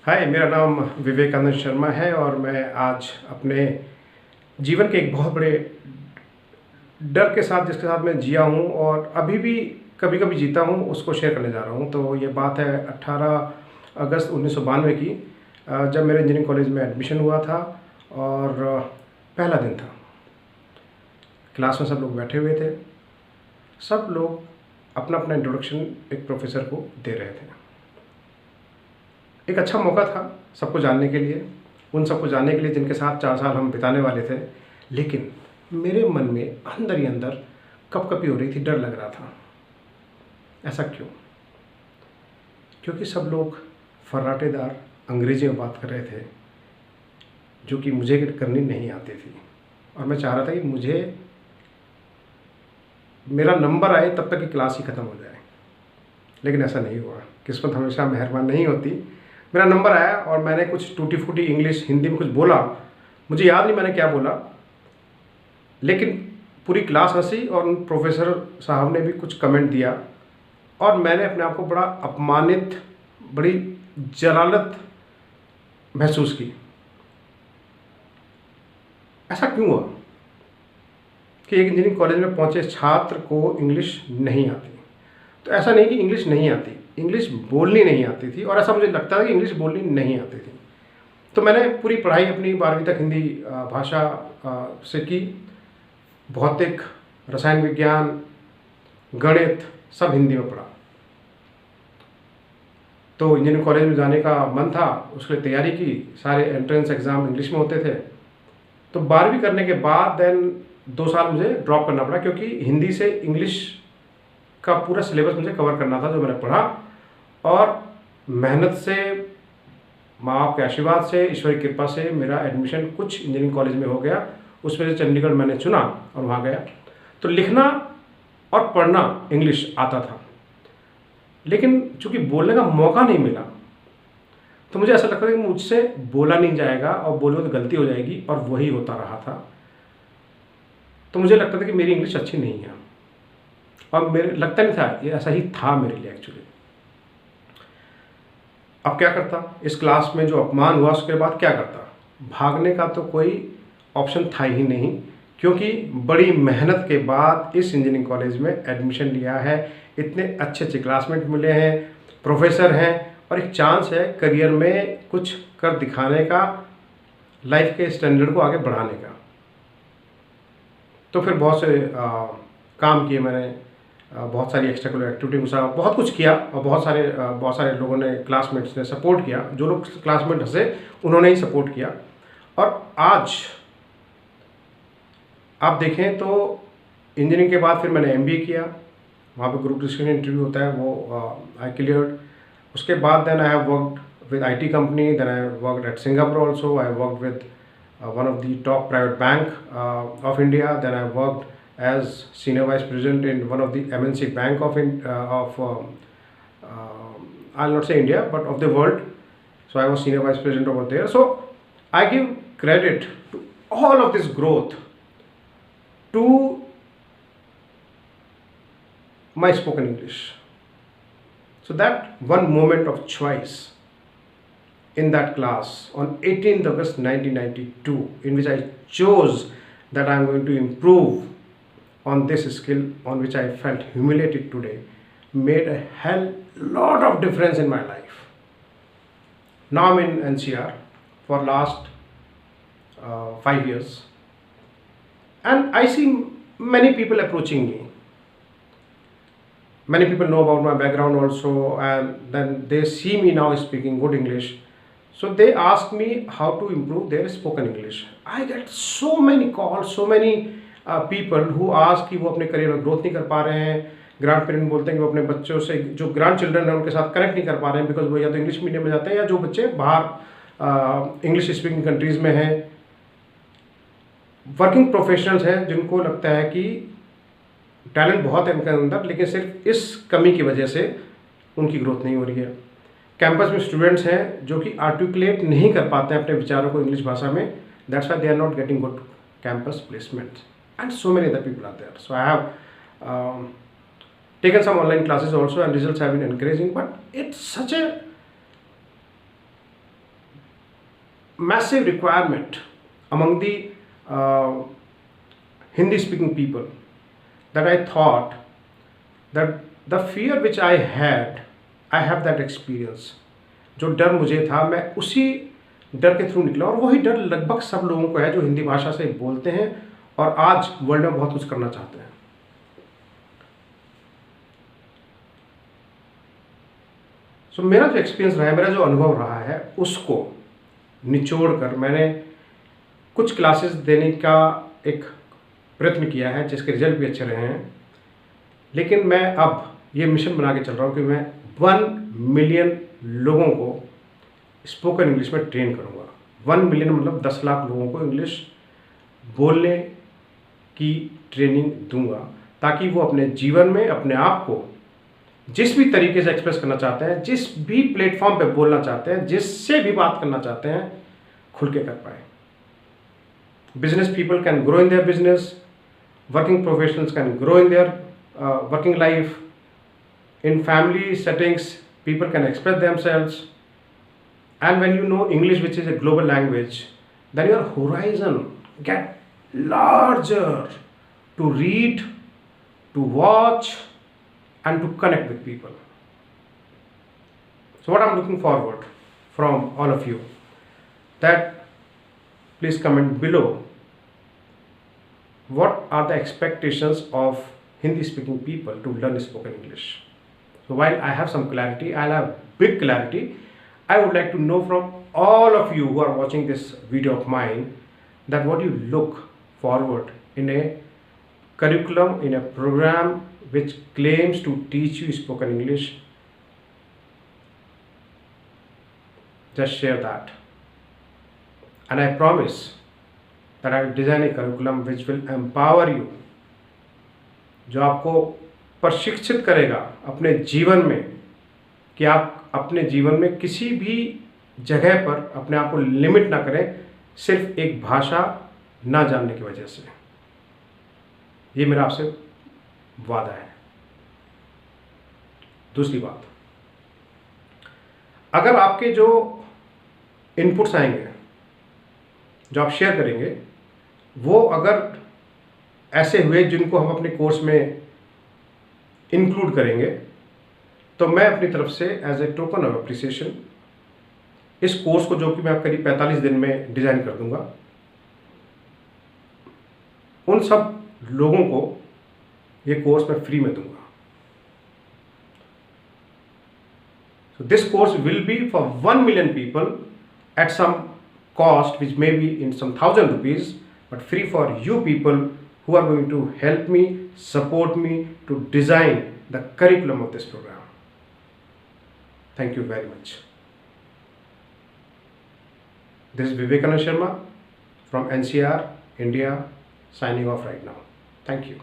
हाय, मेरा नाम विवेकानंद शर्मा है और मैं आज अपने जीवन के एक बहुत बड़े डर के साथ जिसके साथ मैं जिया हूँ और अभी भी कभी-कभी जीता हूँ, उसको शेयर करने जा रहा हूँ। तो ये बात है 18 अगस्त 1992 की, जब मेरे इंजीनियरिंग कॉलेज में एडमिशन हुआ था और पहला दिन था। क्लास में सब लोग बैठे हुए थे। सब लोग अपना-अपना इंट्रोडक्शन एक प्रोफ़ेसर को दे रहे थे। एक अच्छा मौका था सबको जानने के लिए, उन सबको जानने के लिए जिनके साथ 4 साल हम बिताने वाले थे। लेकिन मेरे मन में अंदर ही अंदर कँपकँपी हो रही थी, डर लग रहा था। ऐसा क्यों? क्योंकि सब लोग फर्राटेदार अंग्रेज़ी में बात कर रहे थे, जो कि मुझे करनी नहीं आती थी और मैं चाह रहा था कि मेरा नंबर आए तब तक कि क्लास ही ख़त्म हो जाए। लेकिन ऐसा नहीं हुआ। किस्मत हमेशा मेहरबान नहीं होती। मेरा नंबर आया और मैंने कुछ टूटी-फूटी इंग्लिश, हिंदी में कुछ बोला। मुझे याद नहीं मैंने क्या बोला, लेकिन पूरी क्लास हँसी और उन प्रोफ़ेसर साहब ने भी कुछ कमेंट दिया और मैंने अपने आप को बड़ा अपमानित, बड़ी जलालत महसूस की। ऐसा क्यों हुआ कि एक इंजीनियरिंग कॉलेज में पहुँचे छात्र को इंग्लिश नहीं आती? तो ऐसा नहीं कि इंग्लिश नहीं आती, इंग्लिश बोलनी नहीं आती थी और ऐसा मुझे लगता था कि इंग्लिश बोलनी नहीं आती थी। तो मैंने पूरी पढ़ाई अपनी 12वीं तक हिंदी भाषा से की। भौतिक, रसायन विज्ञान, गणित सब हिंदी में पढ़ा। तो इंजीनियरिंग कॉलेज में जाने का मन था, उसके लिए तैयारी की। सारे एंट्रेंस एग्ज़ाम इंग्लिश में होते थे। तो 12वीं करने के बाद देन 2 साल मुझे ड्रॉप करना पड़ा, क्योंकि हिंदी से इंग्लिश का पूरा सिलेबस मुझे कवर करना था जो मैंने पढ़ा। और मेहनत से, माँ बाप के आशीर्वाद से, ईश्वर की कृपा से मेरा एडमिशन कुछ इंजीनियरिंग कॉलेज में हो गया। उसमें से चंडीगढ़ मैंने चुना और वहाँ गया। तो लिखना और पढ़ना इंग्लिश आता था, लेकिन चूँकि बोलने का मौका नहीं मिला, तो मुझे ऐसा लगता था कि मुझसे बोला नहीं जाएगा और बोलो तो गलती हो जाएगी, और वही होता रहा था। तो मुझे लगता था कि मेरी इंग्लिश अच्छी नहीं है और मेरे लगता नहीं था, ये ऐसा ही था मेरे लिए एक्चुअली। अब क्या करता? इस क्लास में जो अपमान हुआ उसके बाद क्या करता? भागने का तो कोई ऑप्शन था ही नहीं, क्योंकि बड़ी मेहनत के बाद इस इंजीनियरिंग कॉलेज में एडमिशन लिया है। इतने अच्छे अच्छे क्लासमेट मिले हैं, प्रोफेसर हैं और एक चांस है करियर में कुछ कर दिखाने का, लाइफ के स्टैंडर्ड को आगे बढ़ाने का। तो फिर बहुत से काम किए मैंने, बहुत सारी एक्स्ट्रा करिकुलर एक्टिविटी के साथ बहुत कुछ किया और बहुत सारे लोगों ने, क्लासमेट्स ने सपोर्ट किया। जो लोग क्लासमेट हंसे उन्होंने ही सपोर्ट किया। और आज आप देखें तो इंजीनियरिंग के बाद फिर मैंने एमबीए किया। वहाँ पे ग्रुप डिस्कशन इंटरव्यू होता है, वो आई क्लियर्ड। उसके बाद then I have worked with IT company, then I worked at Singapore also. I worked with one of the top private bank of India. Then I worked as senior vice president in one of the MNC bank I'll not say India, but of the world. So I was senior vice president over there. So I give credit to all of this growth to my spoken English. So that one moment of choice in that class on 18th August 1992, in which I chose that I am going to improve on this skill on which I felt humiliated today, made a hell lot of difference in my life. Now I'm in NCR for last 5 years, and I see many people approaching me. Many people know about my background also, and then they see me now speaking good English. So they ask me how to improve their spoken English. I get so many calls, so many people who ask कि वो अपने career में growth नहीं कर पा रहे हैं। Grand parent बोलते हैं कि वो अपने बच्चों से, जो ग्रैंड चिल्ड्रन हैं उनके साथ कनेक्ट नहीं कर पा रहे हैं, बिकॉज वो या तो इंग्लिश मीडियम में जाते हैं या जो बच्चे बाहर इंग्लिश स्पीकिंग कंट्रीज़ में हैं। वर्किंग प्रोफेशनल्स हैं जिनको लगता है कि टैलेंट बहुत है उनके अंदर, लेकिन सिर्फ इस कमी की वजह से उनकी ग्रोथ नहीं हो रही है। कैंपस में स्टूडेंट्स हैं जो कि आर्टिकुलेट नहीं कर पाते हैं अपने विचारों को इंग्लिश भाषा में, that's why they are not getting good campus placement, and so many other people are there. So I have taken some online classes also, and results have been encouraging, but it's such a massive requirement among the Hindi speaking people that I thought that the fear which I had, I have that experience. जो डर मुझे था मैं उसी डर के through निकला, और वही डर लगभग सब लोगों को है जो हिंदी भाषा से बोलते हैं और आज वर्ल्ड में बहुत कुछ करना चाहते हैं. सो मेरा जो एक्सपीरियंस रहा है, मेरा जो अनुभव रहा है, उसको निचोड़ कर मैंने कुछ क्लासेस देने का एक प्रयत्न किया है जिसके रिजल्ट भी अच्छे रहे हैं. लेकिन मैं अब ये मिशन बना के चल रहा हूँ कि मैं 1 मिलियन लोगों को स्पोकन इंग्लिश में ट्रेन करूँगा. 1 मिलियन मतलब 10 लाख लोगों को इंग्लिश बोलने की ट्रेनिंग दूंगा, ताकि वो अपने जीवन में अपने आप को जिस भी तरीके से एक्सप्रेस करना चाहते हैं, जिस भी प्लेटफॉर्म पे बोलना चाहते हैं, जिससे भी बात करना चाहते हैं, खुल के कर पाए. Business people can grow in their business, working professionals can grow in their working life, in family settings people can express themselves, and when you know English, which is a global language, then your horizon get larger to read, to watch, and to connect with people. So what I'm looking forward from all of you, that please comment below what are the expectations of Hindi speaking people to learn spoken English. So while I have some clarity, I'll have big clarity, I would like to know from all of you who are watching this video of mine, that what you look forward in a curriculum, in a program which claims to teach you spoken English. Just share that, and I promise that I will design a curriculum which will empower you, जो आपको प्रशिक्षित करेगा अपने जीवन में, कि आप अपने जीवन में किसी भी जगह पर अपने आप को लिमिट ना करें सिर्फ एक भाषा ना जानने की वजह से. ये मेरा आपसे वादा है. दूसरी बात, अगर आपके जो इनपुट्स आएंगे, जो आप शेयर करेंगे, वो अगर ऐसे हुए जिनको हम अपने कोर्स में इंक्लूड करेंगे, तो मैं अपनी तरफ से as a token of appreciation इस कोर्स को, जो कि मैं करीब 45 दिन में डिज़ाइन कर दूंगा, उन सब लोगों को ये कोर्स मैं फ्री में दूंगा. So this course will be for 1 million people at some cost which may be in some 1000 rupees, but free for you people who are going to help me, support me to design the curriculum of this program. Thank you very much. This is Vivekanand Sharma from NCR, India, signing off right now. Thank you.